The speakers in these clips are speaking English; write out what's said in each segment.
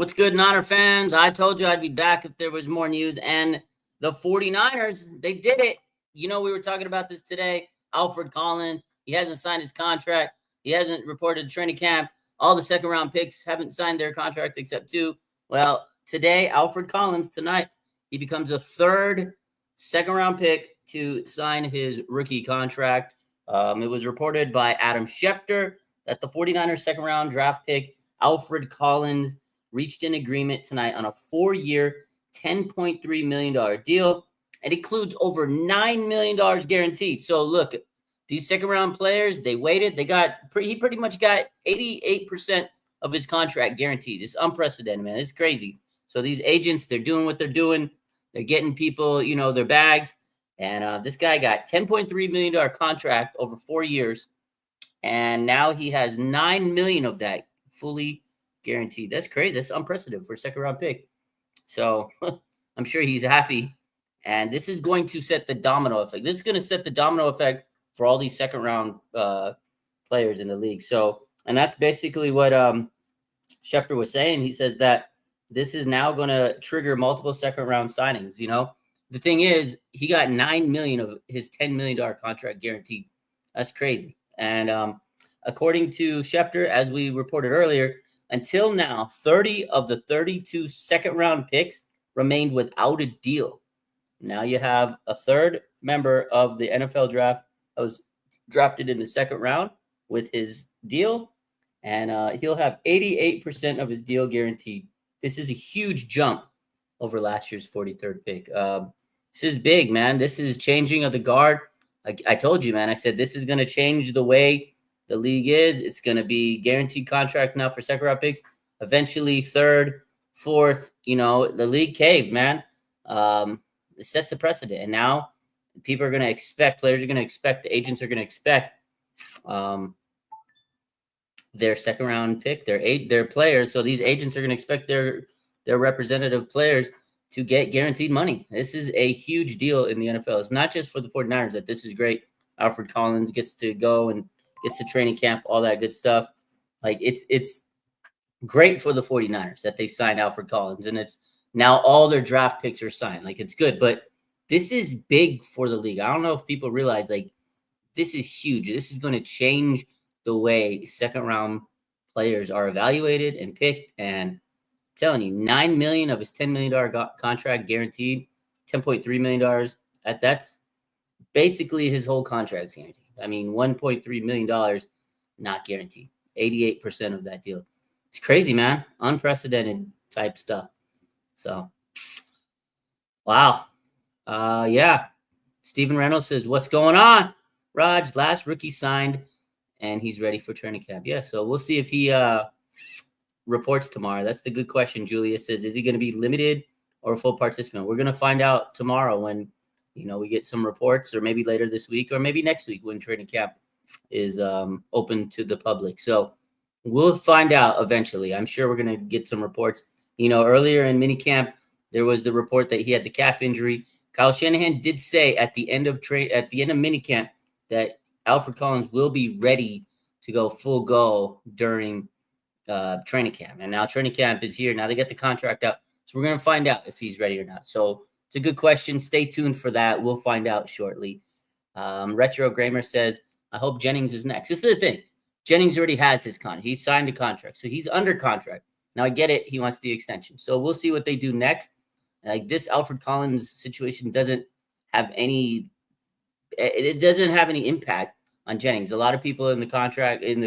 What's good, Niner fans? I told you I'd be back if there was more news. And the 49ers, they did it. You know, we were talking about this today. Alfred Collins, he hasn't signed his contract. He hasn't reported to training camp. All the second-round picks haven't signed their contract except two. Well, today, Alfred Collins, tonight, he becomes a third second-round pick to sign his rookie contract. It was reported by Adam Schefter that the 49ers second-round draft pick, Alfred Collins, reached an agreement tonight on a 4-year, $10.3 million deal. It includes over $9 million guaranteed. So look, these second-round players, they waited. He pretty much got 88% of his contract guaranteed. It's unprecedented, man. It's crazy. So these agents, they're doing what they're doing. They're getting people, their bags. And this guy got $10.3 million contract over 4 years. And now he has $9 million of that fully guaranteed. That's crazy. That's unprecedented for a second-round pick. So I'm sure he's happy. And this is going to set the domino effect. This is going to set the domino effect for all these second-round players in the league. So, and that's basically what Schefter was saying. He says that this is now going to trigger multiple second-round signings. The thing is, he got $9 million of his $10 million contract guaranteed. That's crazy. And according to Schefter, as we reported earlier, until now, 30 of the 32 second-round picks remained without a deal. Now you have a third member of the NFL draft that was drafted in the second round with his deal, and he'll have 88% of his deal guaranteed. This is a huge jump over last year's 43rd pick. This is big, man. This is changing of the guard. I told you, man. I said this is going to change the way the league is. It's going to be guaranteed contract now for second round picks. Eventually, third, fourth. The league caved, man. It sets a precedent, and now people are going to expect. Players are going to expect. The agents are going to expect their second round pick, their players. So these agents are going to expect their representative players to get guaranteed money. This is a huge deal in the NFL. It's not just for the 49ers that this is great. Alfred Collins gets to go and gets to training camp, all that good stuff. Like it's great for the 49ers that they signed Alfred Collins, and it's now all their draft picks are signed. Like it's good, but this is big for the league. I don't know if people realize this is huge. This is going to change the way second round players are evaluated and picked. And I'm telling you, $9 million of his $10 million contract guaranteed, $10.3 million. That's basically his whole contract's guaranteed. I mean, $1.3 million not guaranteed. 88% of that deal. It's crazy, man. Unprecedented type stuff. So, wow. Yeah. Steven Reynolds says, what's going on? Raj, last rookie signed, and he's ready for training camp. Yeah, so we'll see if he reports tomorrow. That's the good question. Julia says, is he going to be limited or a full participant? We're going to find out tomorrow when, we get some reports, or maybe later this week, or maybe next week when training camp is open to the public. So we'll find out eventually. I'm sure we're going to get some reports. Earlier in minicamp, there was the report that he had the calf injury. Kyle Shanahan did say at the end of minicamp that Alfred Collins will be ready to go full go during training camp. And now training camp is here. Now they get the contract out. So we're going to find out if he's ready or not. So it's a good question. Stay tuned for that. We'll find out shortly. Retro Gramer says, I hope Jennings is next. This is the thing. Jennings already has his contract. He signed a contract. So he's under contract. Now I get it. He wants the extension. So we'll see what they do next. Like this Alfred Collins situation doesn't have any impact on Jennings. A lot of people in the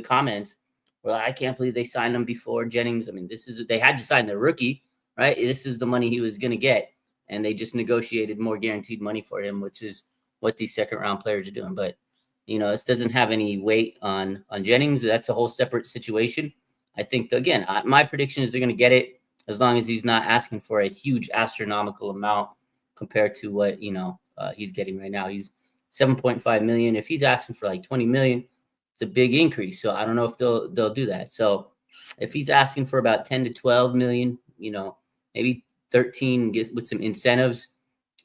comments were like, I can't believe they signed him before Jennings. I mean, they had to sign the rookie, right? This is the money he was going to get. And they just negotiated more guaranteed money for him, which is what these second round players are doing. But, this doesn't have any weight on Jennings. That's a whole separate situation. I think, again, my prediction is they're going to get it as long as he's not asking for a huge astronomical amount compared to what, he's getting right now. He's $7.5 million. If he's asking for like $20 million, it's a big increase. So I don't know if they'll do that. So if he's asking for about 10 to 12 million, maybe 13 with some incentives,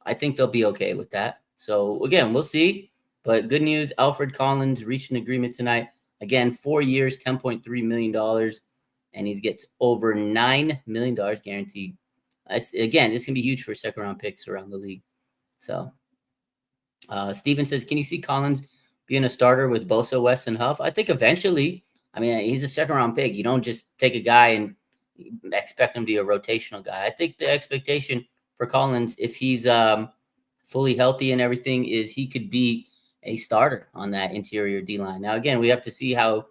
I think they'll be okay with that. So again, we'll see. But good news, Alfred Collins reached an agreement tonight. Again, 4 years, $10.3 million. and he gets over $9 million guaranteed. Again, this can be huge for second-round picks around the league. So, Steven says, can you see Collins being a starter with Bosa, West, and Huff? I think eventually. I mean, he's a second-round pick. You don't just take a guy and expect him to be a rotational guy. I think the expectation for Collins, if he's fully healthy and everything, is he could be a starter on that interior D-line. Now, again, we have to see how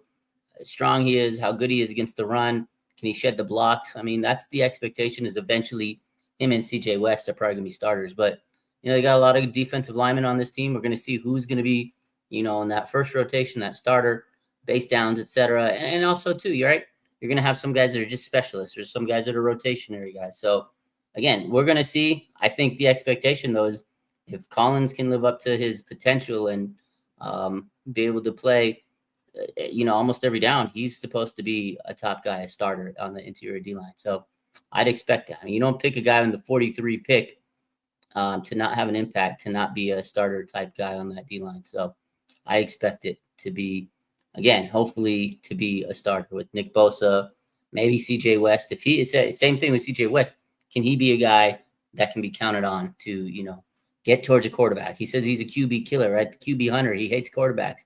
strong he is, how good he is against the run. Can he shed the blocks? I mean, that's the expectation, is eventually him and CJ West are probably going to be starters. But, they got a lot of defensive linemen on this team. We're going to see who's going to be, in that first rotation, that starter, base downs, etc. And also, too, you're right, you're going to have some guys that are just specialists. There's some guys that are rotationary guys. So, again, we're going to see. I think the expectation, though, is if Collins can live up to his potential and be able to play, almost every down, he's supposed to be a top guy, a starter on the interior D-line. So I'd expect that. I mean, you don't pick a guy in the 43 pick to not have an impact, to not be a starter type guy on that D-line. So I expect it to be, again, hopefully to be a starter with Nick Bosa, maybe CJ West. If he is, same thing with CJ West, can he be a guy that can be counted on to, get towards a quarterback? He says he's a QB killer, right? The QB hunter. He hates quarterbacks.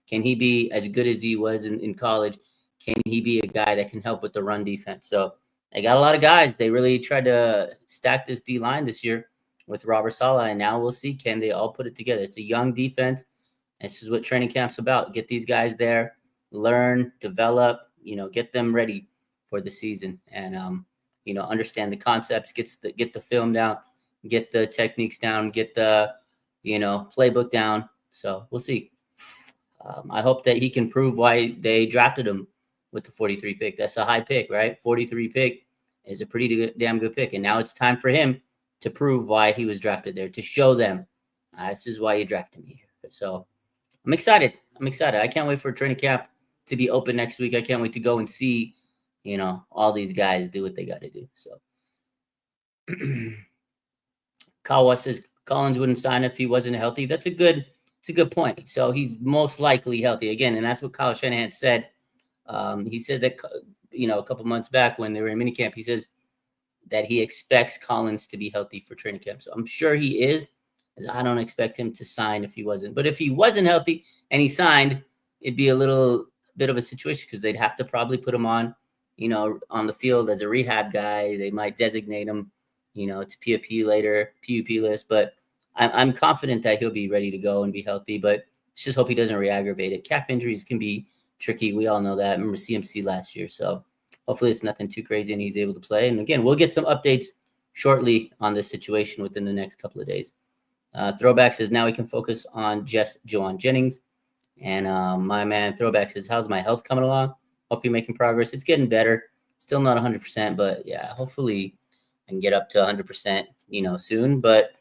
Can he be as good as he was in college? Can he be a guy that can help with the run defense? So they got a lot of guys. They really tried to stack this D-line this year with Robert Saleh, and now we'll see, can they all put it together? It's a young defense. This is what training camp's about. Get these guys there, learn, develop, get them ready for the season, and understand the concepts, get the film down, get the techniques down, get the playbook down. So we'll see. I hope that he can prove why they drafted him with the 43 pick. That's a high pick, right? 43 pick is a pretty damn good pick. And now it's time for him to prove why he was drafted there, to show them this is why you drafted me. So I'm excited. I can't wait for training camp to be open next week. I can't wait to go and see, all these guys do what they got to do. So Kawa says Collins wouldn't sign if he wasn't healthy. It's a good point. So he's most likely healthy again, and that's what Kyle Shanahan said. He said that a couple months back when they were in minicamp, he says that he expects Collins to be healthy for training camp. So I'm sure he is, as I don't expect him to sign if he wasn't. But if he wasn't healthy and he signed, it'd be a little bit of a situation because they'd have to probably put him on the field as a rehab guy. They might designate him, to PUP list, but I'm confident that he'll be ready to go and be healthy, but let's just hope he doesn't re-aggravate it. Calf injuries can be tricky. We all know that. I remember CMC last year. So hopefully it's nothing too crazy and he's able to play. And again, we'll get some updates shortly on this situation within the next couple of days. Throwback says now we can focus on just Juwan Jennings. And my man Throwback says, how's my health coming along? Hope you're making progress. It's getting better. Still not 100%, but yeah, hopefully I can get up to 100%, soon. But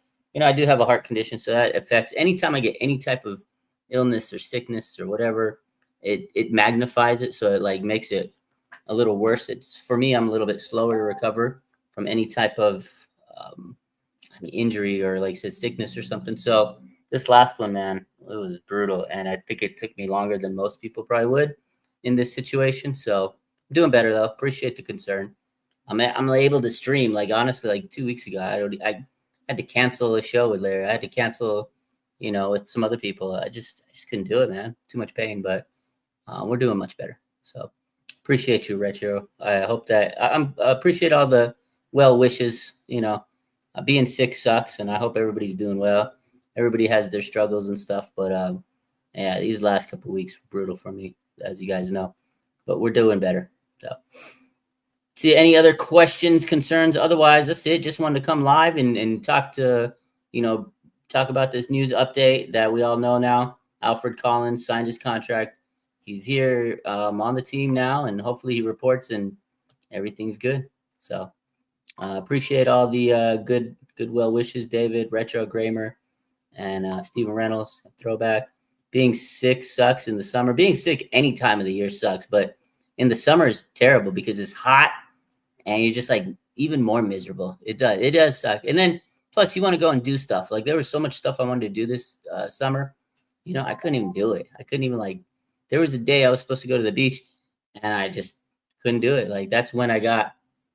I do have a heart condition, so that affects anytime I get any type of illness or sickness or whatever, it magnifies it. So it makes it a little worse. It's for me, I'm a little bit slower to recover from any type of injury or like I said, sickness or something. So this last one, man, it was brutal. And I think it took me longer than most people probably would in this situation. So I'm doing better though. Appreciate the concern. I'm able to stream, honestly, 2 weeks ago, I had to cancel a show with Larry. I had to cancel, with some other people. I just couldn't do it, man. Too much pain, but we're doing much better. So appreciate you, Retro. I hope that I appreciate all the well wishes. Being sick sucks, and I hope everybody's doing well. Everybody has their struggles and stuff, but yeah, these last couple of weeks were brutal for me, as you guys know. But we're doing better. So. See any other questions, concerns? Otherwise, that's it. Just wanted to come live and talk about this news update that we all know now. Alfred Collins signed his contract. He's here on the team now, and hopefully he reports and everything's good. So appreciate all the good well wishes, David, Retro, Kramer, and Stephen Reynolds, Throwback. Being sick sucks in the summer. Being sick any time of the year sucks, but in the summer is terrible because it's hot. And you're just even more miserable. It does suck. And then plus you want to go and do stuff. There was so much stuff I wanted to do this summer. I couldn't even do it. I couldn't even there was a day I was supposed to go to the beach and I just couldn't do it. Like that's when I got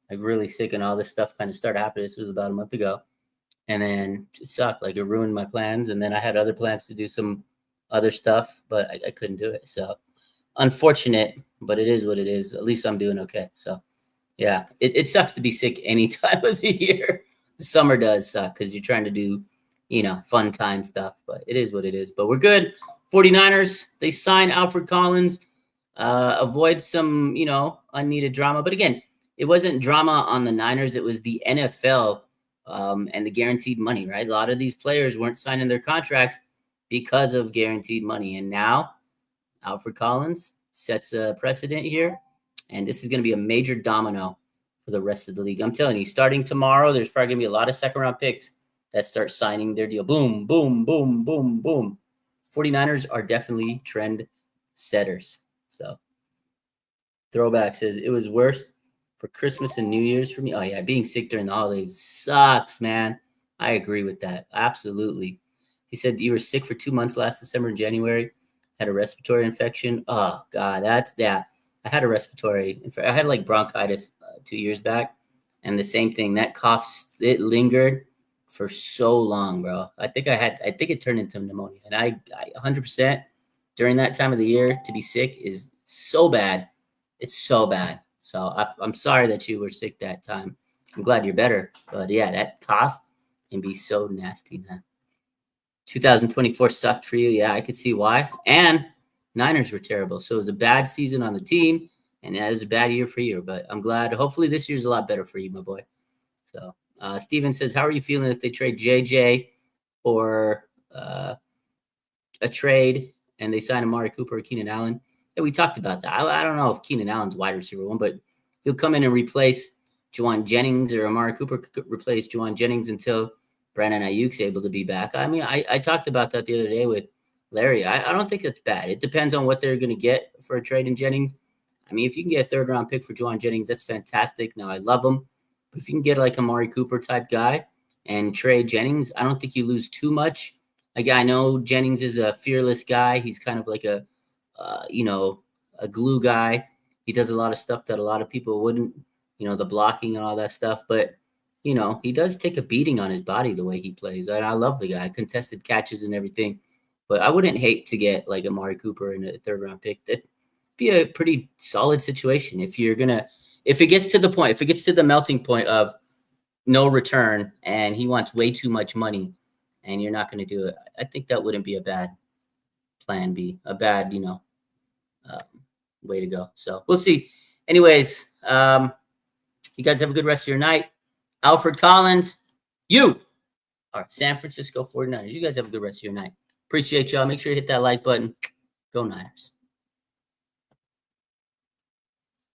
like really sick and all this stuff kind of started happening. This was about a month ago. And then it sucked. Like it ruined my plans. And then I had other plans to do some other stuff, but I couldn't do it. So unfortunate, but it is what it is. At least I'm doing okay. So yeah, it sucks to be sick any time of the year. The summer does suck because you're trying to do, fun time stuff, but it is what it is. But we're good. 49ers, they signed Alfred Collins. Avoid some, unneeded drama. But again, it wasn't drama on the Niners. It was the NFL and the guaranteed money, right? A lot of these players weren't signing their contracts because of guaranteed money. And now Alfred Collins sets a precedent here. And this is going to be a major domino for the rest of the league. I'm telling you, starting tomorrow, there's probably going to be a lot of second-round picks that start signing their deal. Boom, boom, boom, boom, boom. 49ers are definitely trend setters. So Throwback says, it was worse for Christmas and New Year's for me. Oh, yeah, being sick during the holidays sucks, man. I agree with that. Absolutely. He said you were sick for 2 months last December and January, had a respiratory infection. Oh, God, that's that. I had a respiratory. I had like bronchitis 2 years back, and the same thing. That cough, it lingered for so long, bro. I think it turned into pneumonia, and I 100% during that time of the year to be sick is so bad. It's so bad. So I'm sorry that you were sick that time. I'm glad you're better, but yeah, that cough can be so nasty, man. 2024 sucked for you. Yeah, I could see why. And Niners were terrible. So it was a bad season on the team, and that was a bad year for you. But I'm glad. Hopefully this year's a lot better for you, my boy. So Steven says, how are you feeling if they trade JJ or a trade and they sign Amari Cooper or Keenan Allen? Yeah, we talked about that. I don't know if Keenan Allen's wide receiver one, but he'll come in and replace Juwan Jennings, or Amari Cooper could replace Juwan Jennings until Brandon Ayuk's able to be back. I mean, I talked about that the other day with Larry. I don't think that's bad. It depends on what they're going to get for a trade in Jennings. I mean, if you can get a third-round pick for Juwan Jennings, that's fantastic. Now, I love him. But if you can get like a Amari Cooper type guy and trade Jennings, I don't think you lose too much. Like, I know Jennings is a fearless guy. He's kind of like a glue guy. He does a lot of stuff that a lot of people wouldn't, the blocking and all that stuff. But, he does take a beating on his body the way he plays. I love the guy, contested catches and everything. But I wouldn't hate to get like Amari Cooper in a third-round pick. That'd be a pretty solid situation if it gets to the melting point of no return and he wants way too much money and you're not going to do it. I think that wouldn't be a bad plan B, a bad, way to go. So we'll see. Anyways, you guys have a good rest of your night. Alfred Collins, you are San Francisco 49ers. You guys have a good rest of your night. Appreciate y'all. Make sure you hit that like button. Go Niners.